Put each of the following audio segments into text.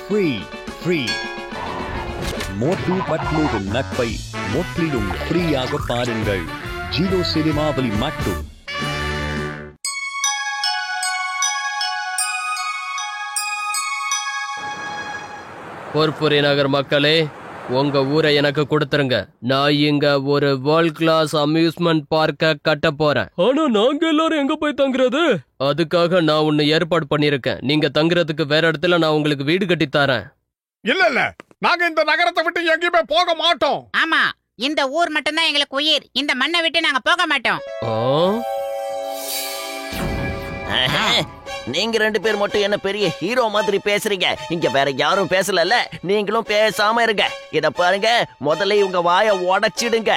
Free. மோட்டு பட்லூவின் நட்பை முற்றிலும் ஃப்ரீயாக பாருங்கள். ஜியோ சினிமாவில் மட்டும். பொற்புரி நகர் மக்களே, உங்க ஊரை எனக்கு கொடுத்துருங்க. நான் இங்க ஒரு வேர்ல்ட் கிளாஸ் அம்யூஸ்மெண்ட் பார்க்க கட்ட போறேன். ஆனா நாங்க எல்லாரும் எங்க போய் தங்குறது? அதுக்காக நான் ஒன்னு ஏற்பாடு பண்ணிருக்கேன். நீங்க தங்குறதுக்கு வேற இடத்துல நான் உங்களுக்கு வீடு கட்டி தரேன். இல்ல நாங்க இந்த நகரத்தை விட்டு எங்கேயுமே போக மாட்டோம். ஆமா, இந்த ஊர் மட்டும்தான் எங்களுக்கு உயிர். இந்த மண்ணை விட்டு நாங்க போக மாட்டோம். நீங்க 2 பேர் மட்டும் என்ன பெரிய ஹீரோ மாதிரி பேசுறீங்க. இங்க வேற யாரும் பேசல. நீங்களும் பேசாம இருங்க. இத பாருங்க, முதல்ல உங்க வாயை உடைச்சிடுங்க.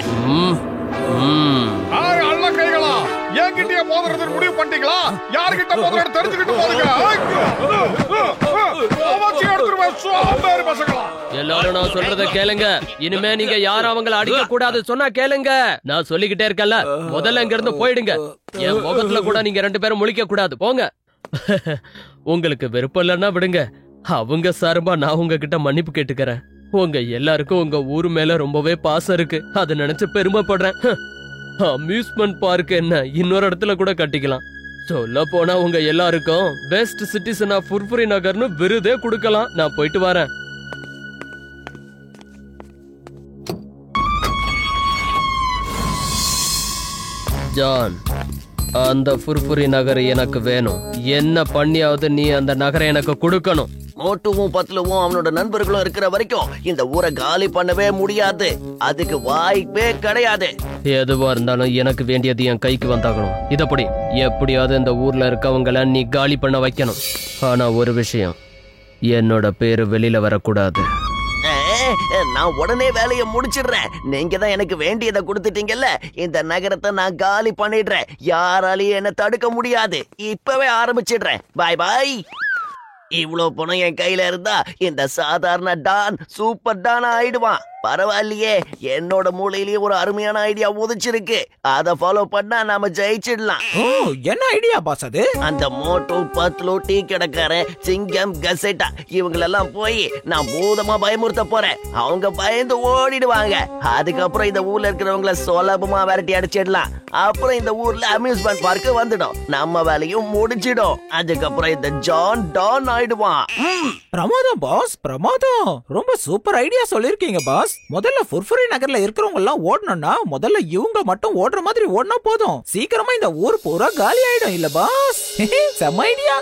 அல்ல கைகளா, என்கிட்டயே மோதுறதுக்கு முடிவு பண்ணிட்டீங்களா? யார்கிட்ட மோதுறன்னு தெரிஞ்சுக்கிட்டு போதுங்க. எல்லாரும் நான் சொல்றத கேளுங்க. இனிமே நீங்க யாரும் அவங்கள அடிக்க கூடாது சொன்னா கேளுங்க. நான் சொல்லிக்கிட்டே இருக்கேன்ல, முதல்ல இங்க இருந்து போயிடுங்க. என் முகத்துல கூட நீங்க 2 பேரும் முழிக்க கூடாது. போங்க. உங்களுக்கு விருப்பம் இல்லைன்னா விடுங்க. அவங்க சார்பா நான் உங்ககிட்ட மன்னிப்பு கேட்டுக்கிறேன். உங்க எல்லாருக்கும் உங்க ஊர் மேல ரொம்பவே பாசம் இருக்கு. அதை நினைச்சு பெருமைப்படுறேன். அம்யூஸ்மெண்ட் பார்க் என்ன, இன்னொரு இடத்துல கூட கட்டிக்கலாம். சொல்ல போனா உங்க எல்லாருக்கும் பெஸ்ட் சிட்டிசன் ஆஃப் பொற்புரி நகர்னு விருதே கொடுக்கலாம். நான் போயிட்டு வரேன். ஜான், அந்த பொற்புரி நகர் எனக்கு வேணும். என்ன பண்ணியாவது நீ அந்த நகரை எனக்கு கொடுக்கணும். மோட்டுவும் பத்லுவும் அவனோட நண்பர்களும் இருக்கிற வரைக்கும் இந்த ஊரை காலி பண்ணவே முடியாது. அதுக்கு வாய்ப்பே கிடையாது. எதுவா இருந்தாலும் எனக்கு வேண்டியது என் கைக்கு வந்தாகணும். இதப்படி எப்படியாவது இந்த ஊர்ல இருக்கவங்கள நீ காலி பண்ண வைக்கணும். ஆனா ஒரு விஷயம், என்னோட பேரு வெளியில வரக்கூடாது. நான் உடனே வேலையை முடிச்சிடுறேன். நீங்க தான் எனக்கு வேண்டியதை கொடுத்துட்டீங்கல்ல. இந்த நகரத்தை நான் காலி பண்ணிடுறேன். யாராலையும் என்ன தடுக்க முடியாது. இப்பவே ஆரம்பிச்சிடுறேன். பாய் பாய். இவ்வளவு பணம் என் கையில இருந்தா இந்த சாதாரண டான் சூப்பர் டான் ஆயிடுவான். பரவாயில்லையே, என்னோட மூளையிலேயே ஒரு அருமையான ஐடியா உதிச்சிருக்கு. அத ஃபாலோ பண்ணா நாம ஜெயிச்சிடலாம். என்ன ஐடியா பாஸ் அது? அந்த மோட்டு பத்லு, டீ கடைக்காரன், சிங்கம், கசேட்டா இவங்களெல்லாம் போய் நான் பூதமா பயமுறுத்த போறேன். அவங்க பயந்து ஓடிடுவாங்க. அதுக்கப்புறம் இந்த ஊர்ல இருக்கிறவங்கள சுலபமா விரட்டி அடிச்சிடலாம். அப்புறம் இந்த ஊர்ல அம்யூஸ்மெண்ட் பார்க் வந்துடும். நம்ம வேலையும் முடிச்சிடும். அதுக்கப்புறம் இந்த ஜான் டான் ஆயிடுவான். பிரமாதம் பாஸ், பிரமாதம். ரொம்ப சூப்பர் ஐடியா சொல்லிருக்கீங்க பாஸ். முதல்ல பொற்புரி நகர்ல இருக்கிறவங்க எல்லாம் ஓடணும்னா முதல்ல இவங்க மட்டும் ஓடுற மாதிரி ஓடினா போதும். சீக்கிரமா இந்த ஊர் பூரா காலி ஆயிடும். இல்ல பாஸ்? செம்ம ஐடியா.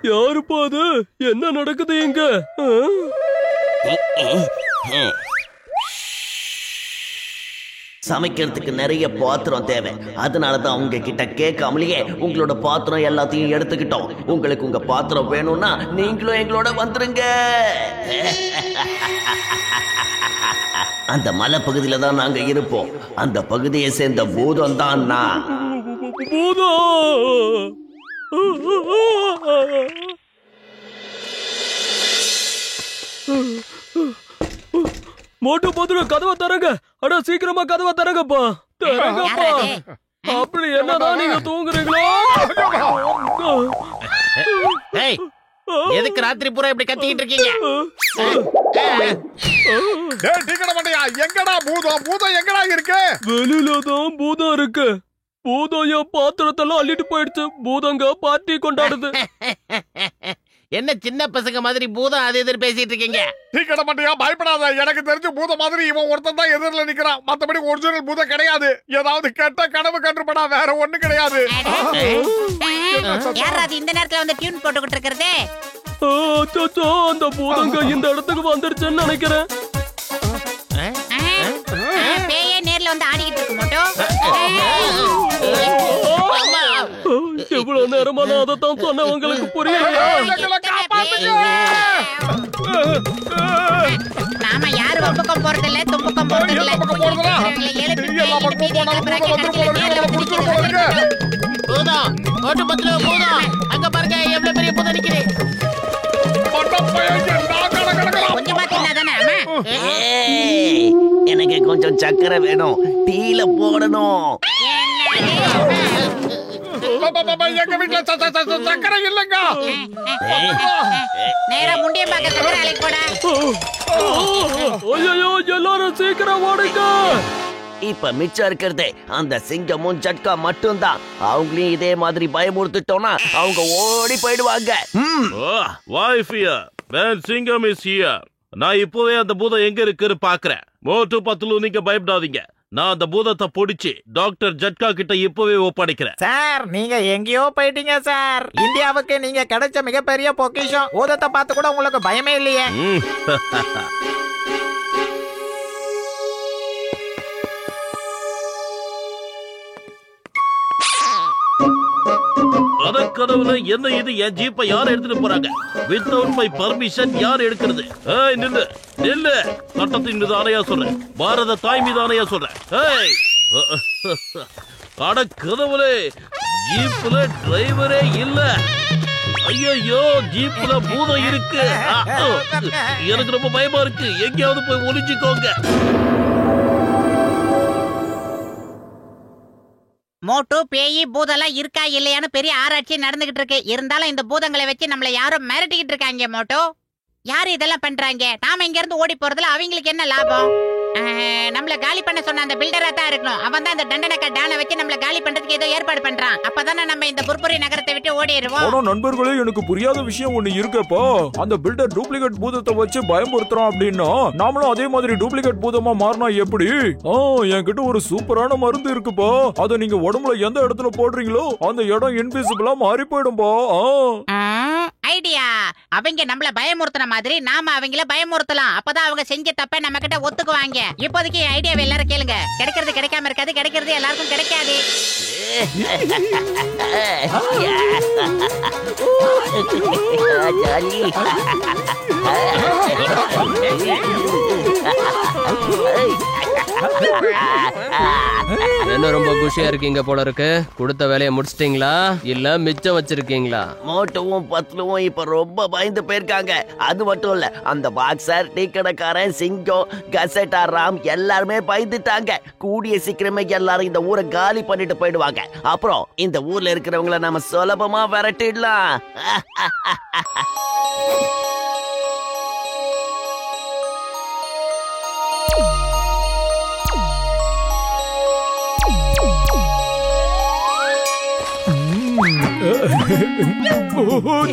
யாருப்பா அது? என்ன நடக்குது இங்க? சமைக்கிறதுக்கு நிறைய பாத்திரம் தேவை. அதனாலதான் உங்க கிட்ட கேட்காமலேயே உங்களோட பாத்திரம் எல்லாத்தையும் எடுத்துக்கிட்டோம். உங்களுக்கு உங்க பாத்திரம் வேணும்னா நீங்களும் எங்களோட வந்துருங்க. அந்த மலை பகுதியில தான் நாங்க இருப்போம். அந்த பகுதியை சேர்ந்த பூதம் தான் நான். மோட்டு பத்லு, கதவை தரங்க. அட சீக்கிரமா கதவை தரங்கப்பா. தரங்கப்பா. அப்படி என்னதான் நீங்க தூங்குறீங்களோ? எதுக்கு ராத்திரி பூரா இப்படி கத்திக்கிட்டு இருக்கீங்க? எங்கடா பூதம்? பூதம் எங்கடா இருக்கு? வெளியில தான் பூதம் இருக்கு. பூதம் என் பாத்திரத்தெல்லாம் அள்ளிட்டு போயிடுச்சு. பூதங்க பார்ட்டி கொண்டாடுது. என்ன சின்ன பசங்க மாதிரி பூதம் அது எதிர் பேசிட்டு இருக்கீங்க? டீ கடை மாட்டியா? பயப்படாத. எனக்கு தெரிஞ்சு பூதம் மாதிரி இவன் ஒருத்தன் தான் எதிரில் நிக்கிறான். மத்தபடி ஒரிஜினல் பூதம் கிடையாது. ஏதாவது கெட்ட கனவு கண்டுபடா, வேற ஒண்ணு கிடையாது. யார் அது இந்த நேரத்துல வந்து டியூன் போட்டுக்கிட்டு இருக்கிறது? அந்த பூதங்க இந்த இடத்துக்கு வந்துருச்சுன்னு நினைக்கிறேன். பேயே நேர்ல வந்து ஆடிக்கிட்டு இருக்கு மோட்டோ. எவ்வளவு நேரமா நான் அதைத்தான் சொன்ன, உங்களுக்கு புரியலையா? நாம யாரு வம்பக்கம் போறது இல்ல, தும்பக்கம் போறது இல்ல. பூதம், மோட்டு பத்லு பூதம், அங்க பாருங்க. கொஞ்சம் சக்கரை வேணும், டீல போடணும். எங்க வீட்டுல சக்கரை இல்லங்க. நேரா முண்டிய பாக்க சக்கரை அழைக்கு போட. ஐயோ, எல்லாரும் சீக்கிரம் ஓடுங்க. இப்ப மிச்சம் இருக்கிறது அந்த சிங்கமும் ஜட்கா மட்டும்தான். அவங்களையும் இதே மாதிரி பயமுறுத்திட்டோம்னா அவங்க ஓடி போயிடுவாங்க. Why fear? When Singam is here. நான் இப்போவே அந்த பூதம் எங்க இருக்குன்னு பாக்குறேன். மோட்டு பத்துலு நீங்க பயப்படாதீங்க. நான் அந்த பூதத்தை பிடிச்சி டாக்டர் ஜட்கா கிட்ட இப்பவே ஒப்படைக்கிறேன். சார், நீங்க எங்கேயோ போயிட்டீங்க சார். இந்தியாவுக்கு நீங்க கிடைச்ச மிகப்பெரிய பொக்கிஷம். பூதத்தை பார்த்து கூட உங்களுக்கு பயமே இல்லையே. கடவுளே, என்ன இது? என் ஜீப்பை யார் எடுத்துட்டு போறாங்க? வித்தவுட் மை பர்மிஷன் யார் எடுக்கிறது? ஏய், நில்லு நில்லு. சட்டத்தின் மீது ஆணையா சொல்றேன், பாரத தாய் மீது ஆணையா சொல்றேன். ஏய், அட கடவுளே, ஜீப்ல டிரைவரே இல்ல. ஐயோ, ஜீப்ல பூதம் இருக்கு. எனக்கு ரொம்ப பயமா இருக்கு. எங்கேயாவது போய் ஒளிஞ்சுக்கோங்க. மோட்டு, பேயி, பூதெல்லாம் இருக்கா இல்லையான்னு பெரிய ஆராய்ச்சி நடந்துகிட்டு இருக்கு. இருந்தாலும் இந்த பூதங்களை வச்சு நம்மள யாரும் மிரட்டிக்கிட்டு இருக்காங்க. மோட்டு, யாரு இதெல்லாம் பண்றாங்க? நாம இங்க இருந்து ஓடி போறதுல அவங்களுக்கு என்ன லாபம்? நம்மள காலி பண்ண சொன்ன அந்த பில்டரா தான் இருக்கணும். அவன் தான் அந்த தண்டனக்கா டானை வச்சு நம்மள காலி பண்றதுக்கு ஏதோ ஏற்பாடு பண்றான். அப்பதானே நம்ம இந்த புர்புரி நகரத்தை விட்டு ஓடிடுவோம். ஆனா நண்பர்களே, எனக்கு புரியாத விஷயம் ஒண்ணு இருக்கப்பா. அந்த பில்டர் டூப்ளிகேட் பூதத்தை வச்சு பயமுறுத்துறான் அப்படின்னா நாமளும் அதே மாதிரி டூப்ளிகேட் பூதமா மாறினா எப்படி? என்கிட்ட ஒரு சூப்பரான மருந்து இருக்குப்பா. அதை நீங்க உடம்புல எந்த இடத்துல போடுறீங்களோ அந்த இடம் இன்விசிபிளா மாறி போயிடும்பா. ஐடியா. அவங்க நம்மள பயமுறுத்தின மாதிரி நாம அவங்கள பயமுறுத்தலாம். அப்பதான் அவங்க செஞ்ச தப்ப நம்ம கிட்ட ஒத்துக்குவாங்க. இப்போதைக்கு ஐடியாவை எல்லாரும் கேளுங்க. கிடைக்கிறது கிடைக்காம இருக்காது, கிடைக்கிறது எல்லாருக்கும் கிடைக்காது. என்ன ரொம்ப குஷியா இருக்கீங்க போல இருக்கு. கொடுத்த வேலையை முடிச்சிட்டீங்களா இல்ல மிச்சம் வச்சிருக்கீங்களா? மோட்டுவும் பத்லுவும் இப்ப ரொம்ப பயந்து போயிருக்காங்க. அது மட்டும் இல்ல, அந்த பாக்ஸர், டீ கடைக்காரன், சிங்கம், கசட்டா ராம் எல்லாருமே பயந்துட்டாங்க. கூடிய சீக்கிரமே எல்லாரும் இந்த ஊரை காலி பண்ணிட்டு போயிடுவாங்க. அப்புறம் இந்த ஊர்ல இருக்கிறவங்கள நாம சுலபமா விரட்டிடலாம்.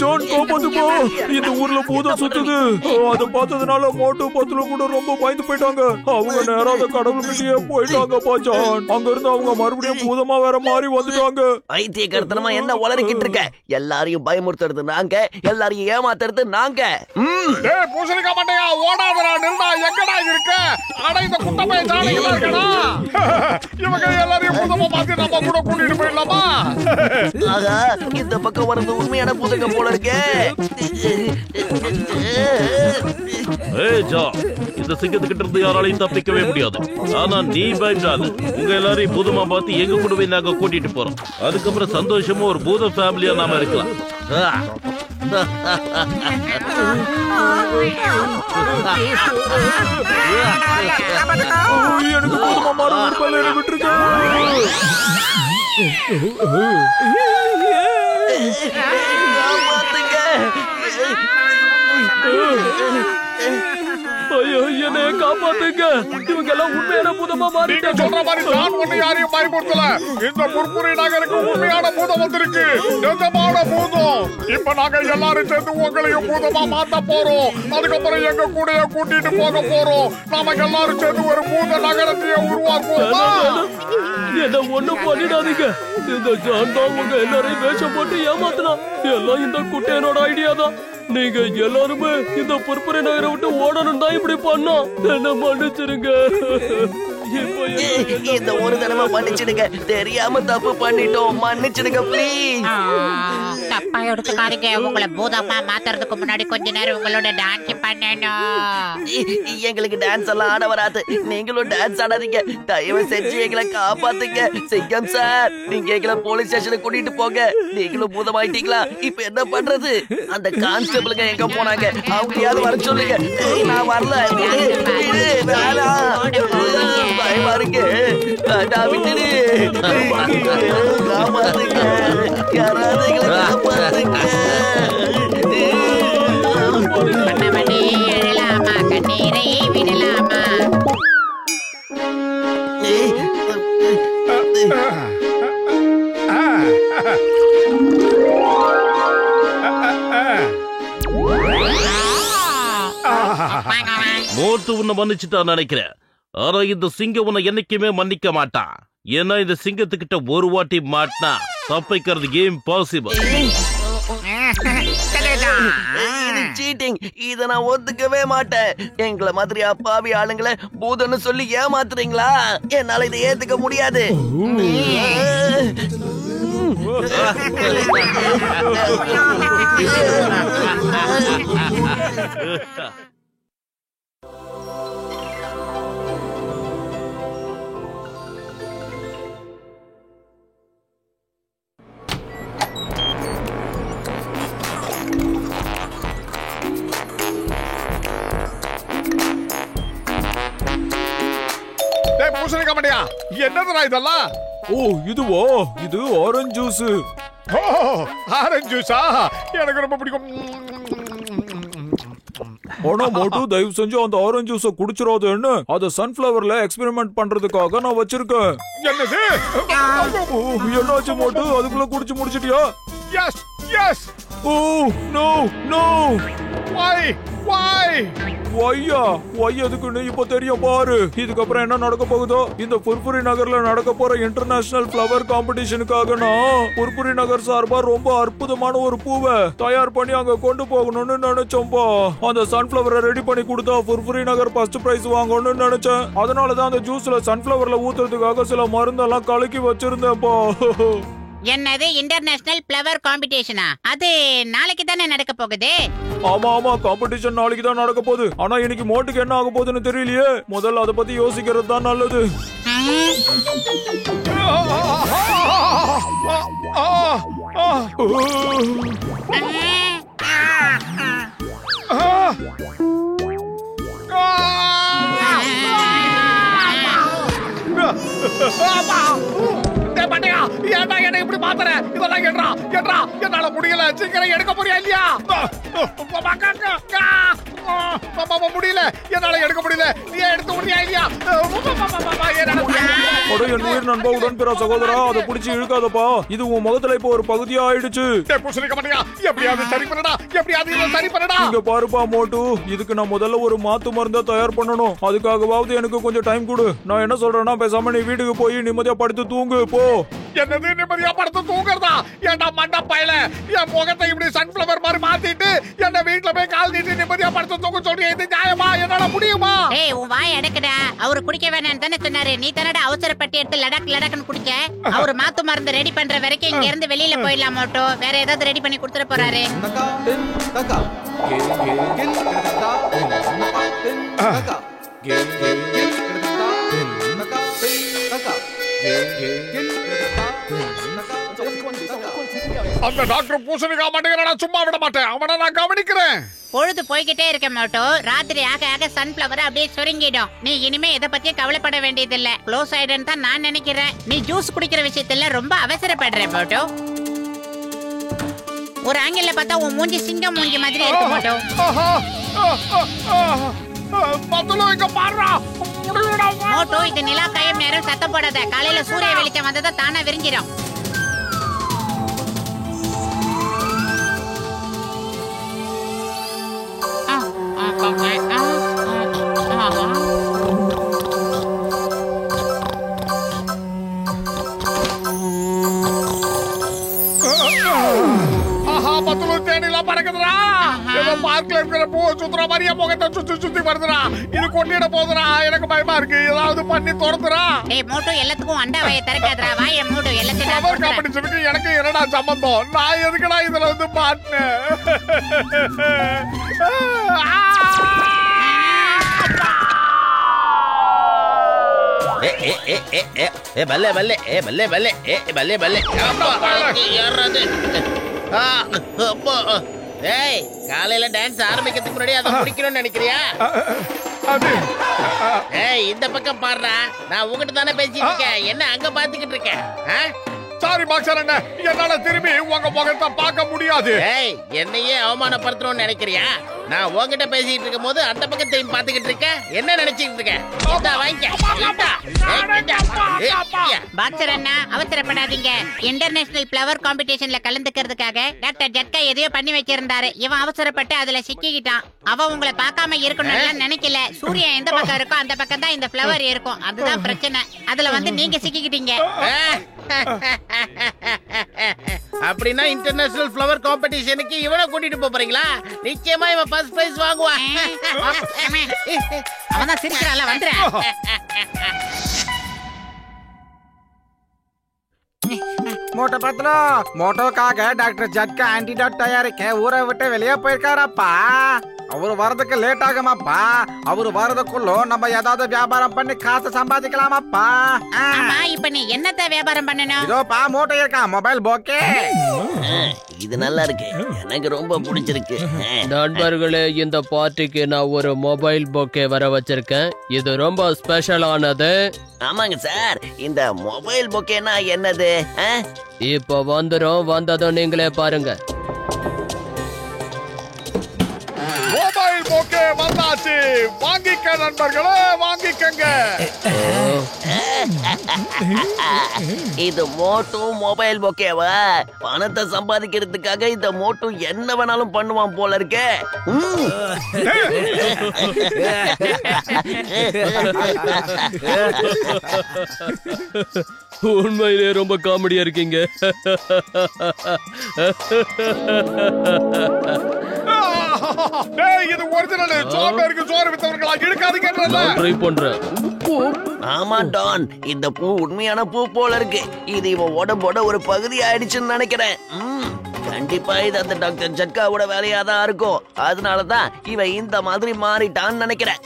ஜான், காப்பாத்துப்பா. இந்த ஊர்ல பூதம் சுத்துது. அதை பார்த்ததுனால மோட்டு பத்துல கூட ரொம்ப பயந்து போயிட்டாங்க. அவங்க நேராத கடவுள்கிட்டயே போயிட்டாங்கப்பா ஜான். அங்க இருந்து அவங்க மறுபடியும் பூதமா வேற மாறி வந்துட்டாங்க. ஐத்தியக்காரத்தனமா என்ன உளறிக்கிட்டு இருக்க? எல்லாரையும் பயமுறுத்துறது நாங்க, எல்லாரையும் ஏமாத்துறது நாங்க. பூசணிக்கா மண்டையா, ஓடாதடா, நில்டா. எங்கடா இருக்க? அட, இந்த குட்டப்பைய ஜாலியா இருக்கடா. இவங்க எல்லாரையும் பூதமா மாத்தி நம்ம கூட கூட்டிட்டு போயிடலாமா? ஆகா, இந்த பக்கம் வரது உண்மையான பூதங்க போல இருக்கே. இந்த சிங்கத்துக்கிட்ட இருந்து யாராலையும் தப்பிக்கவே முடியாது. ஆனா நீ பயப்படாது. உங்க எல்லாரையும் பூதமா பார்த்து எங்க கூடவே நாங்க கூட்டிட்டு போறோம். அதுக்கப்புறம் சந்தோஷமா ஒரு பூத ஃபேமிலியா நாம இருக்கலாம். எனக்கு பூதமா மாற விட்டுருக்கேன். ஐயோ, என்னை காப்பாத்துங்க. இவங்க எல்லாம் உண்மையான பூதமா மாறிட்டாங்க. சொல்ற மாதிரி நான் ஒண்ணு யாரையும் பயமுறுத்தல. இந்த புர்புரி நகருக்கு உண்மையான பூதம் வந்திருக்கு. நிஜமான பூதம். இப்ப நாங்க எல்லாரும் சேர்ந்து உங்களையும் பூதமா மாத்த போறோம். அதுக்கப்புறம் எங்க கூடயே கூட்டிட்டு போக போறோம். நாம எல்லாரும் சேர்ந்து ஒரு பூத நகரத்தையே உருவாக்குவோம். என்ன ஒண்ணும் பண்ணிடாதீங்க. இந்த ஜான் தான் உங்க எல்லாரையும் வேஷம் போட்டு ஏமாத்தலாம். எல்லாம் இந்த குட்டையனோட ஐடியா தான். நீங்க எல்லாருமே இந்த புர்புரி நகரை விட்டு ஓடணும் தான் இப்படி பண்ணோம். என்ன மன்னிச்சிருங்க. இந்த ஒரு தடவை மன்னிச்சிடுங்க. தெரியாம தப்பு பண்ணிட்டோம். மன்னிச்சிடுங்க ப்ளீஸ். தப்பாக எடுத்துக்காதீங்க. உங்களை பூதமா மாத்துறதுக்கு முன்னாடி கொஞ்ச நேரம் உங்களோட டான்ஸ் பண்ணணும். எங்களுக்கு டான்ஸ் எல்லாம் ஆட வராது. நீங்களும் டான்ஸ் ஆடாதீங்க. தயவு செஞ்சு எங்களை காப்பாத்துங்க. சிங்கம் சார், நீங்க எங்களை போலீஸ் ஸ்டேஷனுக்கு கூட்டிட்டு போங்க. நீங்களும் பூதமாயிட்டீங்களா? இப்ப என்ன பண்றது? அந்த கான்ஸ்டபிளுங்க எங்க போனாங்க? அவங்களையாவது வர சொல்லுங்க. நான் வரல. பயமா இருக்கு. விட்டுடு. காப்பாத்துங்க. யாராவது எங்களை காப்பாத்துங்க. பண்ணவனே எழலாமா, கண்ணீரை விடலாமா? மோட்டு உன்னை மன்னிச்சுட்டான் நினைக்கிறேன். ஆனா இந்த சிங்கம் உன்னை என்னைக்குமே மன்னிக்க மாட்டான். ஏன்னா இந்த சிங்கத்துக்கிட்ட ஒரு வாட்டி மாட்டினா தப்பிக்கிறது இம்பாசிபிள். சீட்டிங். இத நான் ஒத்துக்கவே மாட்டேன். எங்களை மாதிரி அப்பாவி ஆளுங்களை பூதன்னு சொல்லி ஏமாத்துறீங்களா? என்னால இதை ஏத்துக்க முடியாது. பூசணிக்காய் மண்டையா, என்னதுடா இதெல்லாம்? ஓ இதுவா? இது ஆரஞ்சு ஜூஸ். ஆரஞ்சு ஜூஸா? எனக்கு ரொம்ப பிடிக்கும். ஆனா மோட்டு, தயவு செஞ்சு அந்த ஆரஞ்சு ஜூஸ குடிச்சிராதேன்னு அத சன்ஃபிளவர்ல எக்ஸ்பெரிமெண்ட் பண்றதுக்காக நான் வச்சிருக்கேன். என்னது? என்னாச்சு மோட்டு? அதுக்குள்ள குடிச்சு முடிச்சிட்டியா? Yes yes. Oh no no. Why? ஒய்யா ஒய் எதுக்குன்னு இப்ப தெரியும் பாரு. இதுக்கப்புறம் என்ன நடக்க போகுதோ? இந்த புர்புரி நகர்ல நடக்க போற இன்டர்நேஷனல் ஃபிளவர் காம்படிஷனுக்காக நான் புர்புரி நகர் சார்பா ரொம்ப அற்புதமான ஒரு பூவை தயார் பண்ணி அங்க கொண்டு போகணும்னு நினைச்சோம்பா. அந்த சன்ஃபிளவரை ரெடி பண்ணி கொடுத்தா புர்புரி நகர் ஃபர்ஸ்ட் பிரைஸ் வாங்கணும்னு நினைச்சேன். அதனாலதான் அந்த ஜூஸ்ல சன்ஃபிளவர்ல ஊத்துறதுக்காக சில மருந்தெல்லாம் கலக்கி வச்சிருந்தேன்ப்பா. என்னது இன்டர்நேஷனல் ஃபிளவர் காம்படிஷனா? அது நாளைக்கு தானே நடக்க போகுது? ஆமா ஆமா, காம்படிஷன் நாளைக்கு தான் நடக்க போகுது. ஆனா இன்னைக்கு மோட்டுக்கு என்ன ஆக போகுதுன்னு தெரியலையே. முதல்ல அதை பத்தி யோசிக்கிறது தான் நல்லது. என்ன இப்படி மாத்துற? இதெல்லாம் என்னால முடியல. சீக்கிரம் எடுக்க போறியா இல்லையா? முடியல, என்னால எடுக்க முடியல. நீ எடுத்து முடியா இல்லையா? நீர் நண்பா, உடன்பிற சகோதரா, அதை பிடிச்சி இழுக்காதப்பா. இது உன் முகத்துல இப்ப ஒரு பகுதியா ஆயிடுச்சு. எப்படியாவது சரி பண்ணடா, எப்படியாவது இதை சரி பண்ணடா. இங்க பாருப்பா மோட்டு, இதுக்கு நான் முதல்ல ஒரு மாத்து மருந்தா தயார் பண்ணணும். அதுக்காகவாவது எனக்கு கொஞ்சம் டைம் கொடு. நான் என்ன சொல்றேன்னா, பேசாம நீ வீட்டுக்கு போய் நிம்மதியா படுத்து தூங்கு போ. என்னது நிம்மதியா படுத்து தூங்குறதா? ஏன்டா மண்டா பயல, என் முகத்தை இப்படி சன்ஃபிளவர் மாதிரி மாத்திட்டு என்ன வீட்டுல போய் கால் நீட்டி நிம்மதியா படுத்து தூங்க சொல்றியா? இது நியாயமா? என்னால முடியுமா? ஏய், உன் வாய் அடக்குடா. அவரு குடிக்க வேணாம்னு தானே சொன்னாரு. நீ தானடா அவசரப்பட்டு எடுத்து லடக்குன்னு குடிச்ச. அவரு மாத்து மருந்து ரெடி பண்ற வரைக்கும் இங்க இருந்து வெளியில போயிடலாம் மோட்டோ. வேற ஏதாவது ரெடி பண்ணி கொடுத்துட போறாரு. அந்த டாக்டர் பூசணிக்காய் மாட்டேங்கிறானா? சும்மா விட மாட்டேன். அவனை நான் கவனிக்கிறேன். பொழுது போய்கிட்டே இருக்க மோட்டோ. ராத்திரி ஆக ஆக சன்ஃபிளவர் அப்படியே சுருங்கிடும். நீ இனிமே இத பத்தி கவலைப்பட வேண்டியதில்லை. க்ளோஸ் ஆயிடுன்னு தான் நான் நினைக்கிறேன். நீ ஜூஸ் குடிக்கிற விஷயத்துல ரொம்ப அவசரப்படுற மோட்டோ. ஒரு ஆங்கிள் பார்த்தா உன் மூஞ்சி சிங்கம் மூஞ்சி மாதிரி இருக்கு மோட்டோ. மோட்டோ, இது நிலா காயும் நேரம் சத்தம் போடாத. காலையில சூரிய வெளிச்சம் வந்ததா தானா விரிஞ்சிடும். தேனிலாம் பறக்குதுடா. ஏதோ பார்க்ல இருக்கிற பூ சுத்துற மாதிரியே முகத்தை சுத்தி சுத்தி வருதுடா. இது கொட்டிட போதுடா. எனக்கு பயமா இருக்கு. ஏதாவது பண்ணி துரத்துறா. டேய் மோட்டோ, எல்லாத்துக்கும் அண்டா வாயை திறக்காதடா. வாயை மூடு. எல்லாத்தையும் நான் பவர் துரத்துறேன். காம்படிஷனுக்கு எனக்கு என்னடா சம்பந்தம்? நான் எதுக்குடா இதுல வந்து மாட்டினேன்? பல்லே பல்லே பல்லே பல்லே பல்லே பல்லே. ஏய், காலையில டான்ஸ் ஆரம்பிக்கிறதுக்கு முன்னாடி அதை முடிக்கணும்னு நினைக்கிறியா? ஏய், இந்த பக்கம் பாடுறா. நான் உங்ககிட்ட தானே பேசிட்டு இருக்கேன். என்ன அங்க பாத்துக்கிட்டு இருக்கேன்? சாரி பாக்ஸர் அண்ணா, என்னால திரும்பி உங்க முகத்தை பார்க்க முடியாது. ஏய், என்னையே அவமானப்படுத்தணும்னு நினைக்கிறியா? நான் உங்ககிட்ட பேசிட்டு இருக்கும் போது அந்த பக்கத்தையும் பாத்துக்கிட்டு இருக்க. என்ன நினைச்சிட்டு இருக்க? பாக்ஸர் அண்ணா, அவசரப்படாதீங்க. இன்டர்நேஷனல் ஃப்ளவர் காம்படிஷன்ல கலந்துக்கிறதுக்காக டாக்டர் ஜட்கா எதையோ பண்ணி வச்சிருந்தாரு. இவன் அவசரப்பட்டு அதுல சிக்கிக்கிட்டான். அவ உங்களை பார்க்காம இருக்கணும்னு நினைக்கல. சூரியன் எந்த பக்கம் இருக்கோ அந்த பக்கம் தான் இந்த ஃப்ளவர் இருக்கும். அதுதான் பிரச்சனை. அதுல வந்து நீங்க சிக்கிக்கிட்டீங்க. அப்படின்னா இன்டர்நேஷனல் ஃப்ளவர் காம்படிஷனுக்கு இவனை கூட்டிட்டு போறீங்களா? நிச்சயமா இவன் ஃபர்ஸ்ட் பிரைஸ் வாங்குவான். அவன் சிரிக்கிறான்ல, வந்துறேன். மோட்டோ பத்தலோ, மோட்டோக்காக டாக்டர் ஜட்கா ஆன்டிடாட் தயாரிக்க ஊரை விட்டு வெளியே போயிருக்காரப்பா. அவரு வரதுக்கு லேட் ஆகுமாப்பா. அவரு வரதுக்குள்ள நம்ம ஏதாவது வியாபாரம் பண்ணி காசு சம்பாதிக்கலாமாப்பா. ஆமா, இப்ப நீ என்னத்த வியாபாரம் பண்ணணும்? இதோப்பா மோட்டோ இருக்கான், மொபைல் போக்கே. இது நல்லா இருக்கு, எனக்கு ரொம்ப பிடிச்சிருக்கு. நண்பர்களே, இந்த பார்ட்டிக்கு நான் ஒரு மொபைல் பொக்கே வர வச்சிருக்கேன். இது ரொம்ப ஸ்பெஷலானது. ஆமாங்க சார், இந்த மொபைல் பொக்கேனா என்னது? இப்ப வந்துரும், வந்ததும் நீங்களே பாருங்க. மொபைல் பொக்கே வந்தாச்சு. வாங்கிக்க நண்பர்களே, வாங்கிக்கங்க. இது மோட்டு மொபைல் பொக்கேவா? பணத்தை சம்பாதிக்கிறதுக்காக இந்த மோட்டு என்ன வேணாலும் பண்ணுவான் போல இருக்கே. உண்மையிலே ரொம்ப காமெடியா இருக்கீங்க. இது ஒரிஜினல். சோம்பேறிக்கு சோறு வித்தவர்களா இழுக்காதீங்கன்றல. நான் ட்ரை பண்றேன். ஆமா டான், இந்த பூ உண்மையான பூ போல இருக்கு. இது இவன் உடம்போட ஒரு பகுதி ஆயிடுச்சுன்னு நினைக்கிறேன். கண்டிப்பா இது அந்த டாக்டர் ஜட்காவோட வேலையா தான் இருக்கும். அதனாலதான் இவன் இந்த மாதிரி மாறிட்டான்னு நினைக்கிறேன்.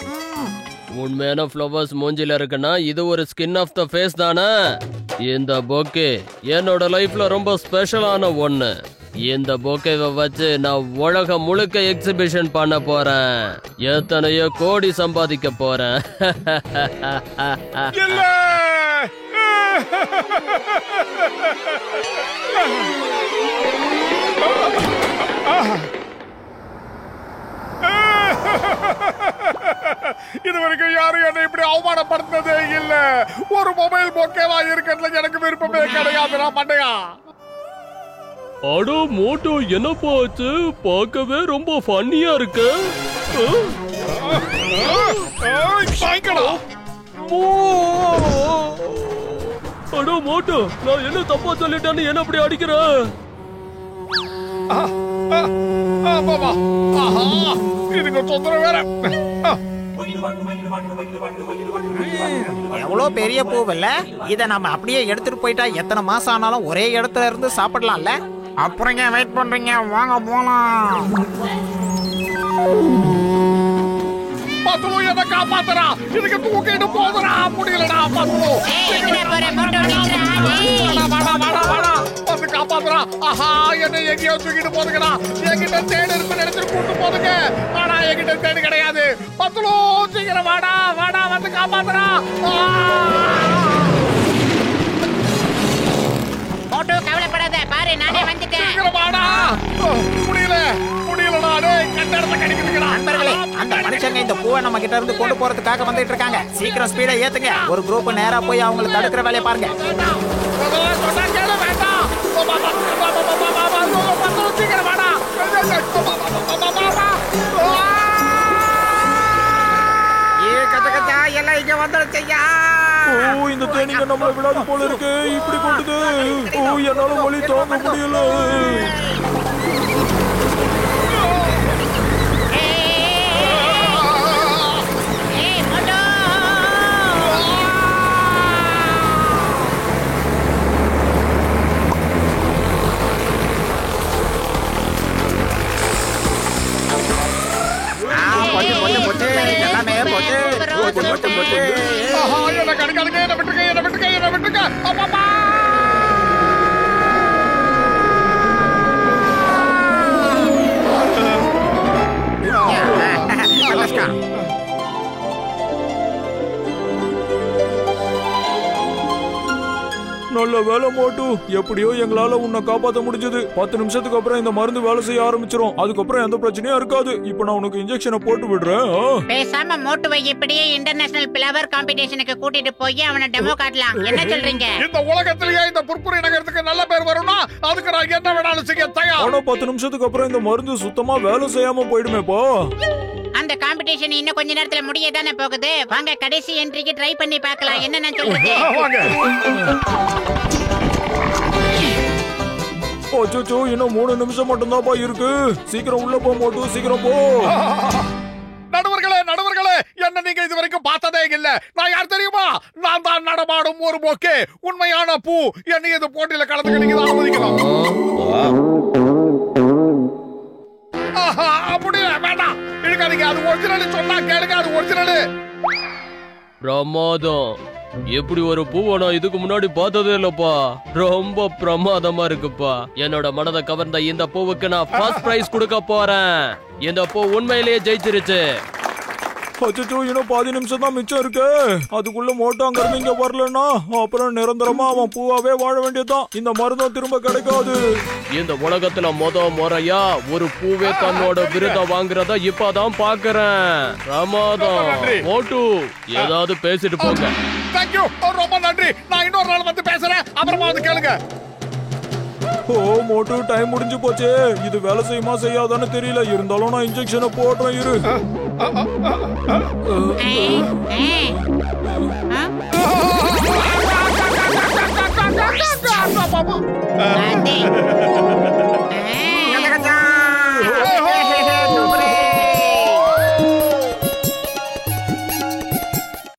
உண்மையான ஃப்ளவர்ஸ் மூஞ்சில இருக்குன்னா இது ஒரு ஸ்கின் ஆஃப் த ஃபேஸ் தானே. இந்த பொக்கே என்னோட லைஃப்ல ரொம்ப ஸ்பெஷலான ஒண்ணு. இந்த பொக்கேவை வச்சு நான் உலகம் முழுக்க எக்ஸிபிஷன் பண்ண போறேன். எத்தனையோ கோடி சம்பாதிக்க போறேன். இதுவரைக்கும் யாரும் என்னை இப்படி அவமானப்படுத்ததே இல்ல. ஒரு மொபைல் பொக்கேவா இருக்கிறதுல எனக்கு விருப்பமே கிடையாது. நான் பண்ணையா? அடோ மோட்டோ, என்னப்பா ஆச்சு? பார்க்கவே ரொம்ப ஃபன்னியா இருக்கு. அடோ மோட்டோ, நான் என்ன தப்பா சொல்லிட்டேன்னு என்ன அப்படி அடிக்கிற? இதுக்கு தொந்தரவு வேற. எவ்வளவு பெரிய பூவில்ல. இத நம்ம அப்படியே எடுத்துட்டு போயிட்டா எத்தனை மாசம் ஆனாலும் ஒரே இடத்துல இருந்து சாப்பிடலாம்ல. அப்புறம் ஏன் வெயிட் பண்றீங்க? வாங்க போலாம். பத்துலு என்ன காப்பாத்துறா. இதுக்கு தூக்கிட்டு போதுடா. முடியலடா பத்துலு. வந்து காப்பாத்துறா. ஆஹா, என்ன எங்கேயோ தூக்கிட்டு போதுங்கடா. என்கிட்ட தேடு இருக்குன்னு எடுத்துட்டு கூட்டு போதுங்க. ஆனா என்கிட்ட தேடு கிடையாது. பத்துலு, சீக்கிரம் வாடா வாடா, வந்து காப்பாத்துறா. மோட்டோ, கவலைப்படாத, பாரு நானே வந்துட்டேன். சீக்கிரம் வாடா. முடியலடா. டேய், கண்டறத கடிக்குதுடா. நண்பர்களே, அந்த மனுஷங்க இந்த பூவை நம்ம கிட்ட இருந்து கொண்டு போறதுக்காக வந்துட்டு இருக்காங்க. சீக்கிரம் ஸ்பீடா ஏத்துங்க. ஒரு குரூப் நேரா போய் அவங்களை தடுக்கிற வேலையை பாருங்க. சீக்கிரம் வாடா. எல்லாம் இங்க வந்துருச்சையா. இந்த தேனிங்க நம்மள விடாது போல இருக்கு. இப்படி கொண்டுது. என்னால வலி தாங்க முடியல. ஆஹா, என்ன கிடைக்காதுங்க, என்ன விட்டுருங்க. அப்பா. நல்ல வேலை மோட்டு, எப்படியோ எங்களால உன்னை காப்பாத்த முடிஞ்சது. 10 நிமிஷத்துக்கு அப்புறம் இந்த மருந்து வேலை செய்ய ஆரம்பிச்சிரும். அதுக்கப்புறம் எந்த பிரச்சனையும் இருக்காது. இப்ப நான் உனக்கு இன்ஜெக்ஷனை போட்டு விடுறேன். பேசாம மோட்டுவை இப்படியே இன்டர்நேஷனல் பிளவர் காம்படிஷனுக்கு கூட்டிட்டு போய் அவனை டெமோ காட்டலாம். என்ன சொல்றீங்க? இந்த உலகத்திலேயே இந்த புர்புரி நகரத்துக்கு நல்ல பேர் வரும்னா அதுக்கு நான் என்ன வேணாலும் செய்ய தயார். ஆனா 10 நிமிஷத்துக்கு அப்புறம் இந்த மருந்து சுத்தமா வேலை செய்யாம போயிடுமேப்பா. அந்த காம்படிஷன் இன்னும் கொஞ்ச நேரத்துல முடிய தானே போகுது. வாங்க கடைசி என்ட்ரிக்கு ட்ரை பண்ணி பார்க்கலாம். என்ன நான் சொல்றது? அச்சோ, இன்னும் 3 நிமிஷம் மட்டும்தான்ப்பா இருக்கு. சீக்கிரம் உள்ள போ மோட்டு, சீக்கிரம் போ. நடுவர்களே, என்ன நீங்க இது வரைக்கும் பார்த்ததே இல்ல. நான் யார் தெரியுமா? நான் தான் நடமாடும் ஒரு போக்கே, உண்மையான பூ. என்னை இது போட்டியில கலந்துக்க நீங்க தான் அனுமதிக்கலாம். அப்படியே வேண்டாம், இழுக்காதீங்க. அது ஒரிஜினல் சொன்னா கேளுங்க, அது ஒரிஜினல். பிரமாதம். எப்படி ஒரு பூவை நான் இதுக்கு முன்னாடி பார்த்ததே இல்லப்பா. ரொம்ப பிரமாதமா இருக்குப்பா. என்னோட மனதை கவர்ந்த இந்த பூவுக்கு நான் ஃபர்ஸ்ட் பிரைஸ் கொடுக்க போறேன். இந்த பூ உண்மையிலேயே ஜெயிச்சிருச்சு. அச்சோ, இன்னும் 10 நிமிஷம் தான் மிச்சம் இருக்கு. அதுக்குள்ள மோட்டோ அங்க இருந்து இங்க வரலன்னா அப்புறம் நிரந்தரமா அவன் பூவாவே வாழ வேண்டியதுதான். இந்த மருந்தும் திரும்ப கிடைக்காது. இந்த உலகத்துல முறையா ஒரு பூவே தன்னோட விருதை வாங்குறத இப்பதான் பாக்குறேன். பிரமாதம். மோட்டு, ஏதாவது பேசிட்டு போங்க. தேங்க்யூ, ரொம்ப நன்றி. நான் இன்னொரு நாள் வந்து பேசுறேன். அப்புறமா வந்து கேளுங்க. ஓ மோட்டு, டைம் முடிஞ்சு போச்சு. இது வேலை செய்யுமா செய்யாதான்னு தெரியல. இருந்தாலும் நான் இன்ஜெக்ஷனை போடுறேன் இரு.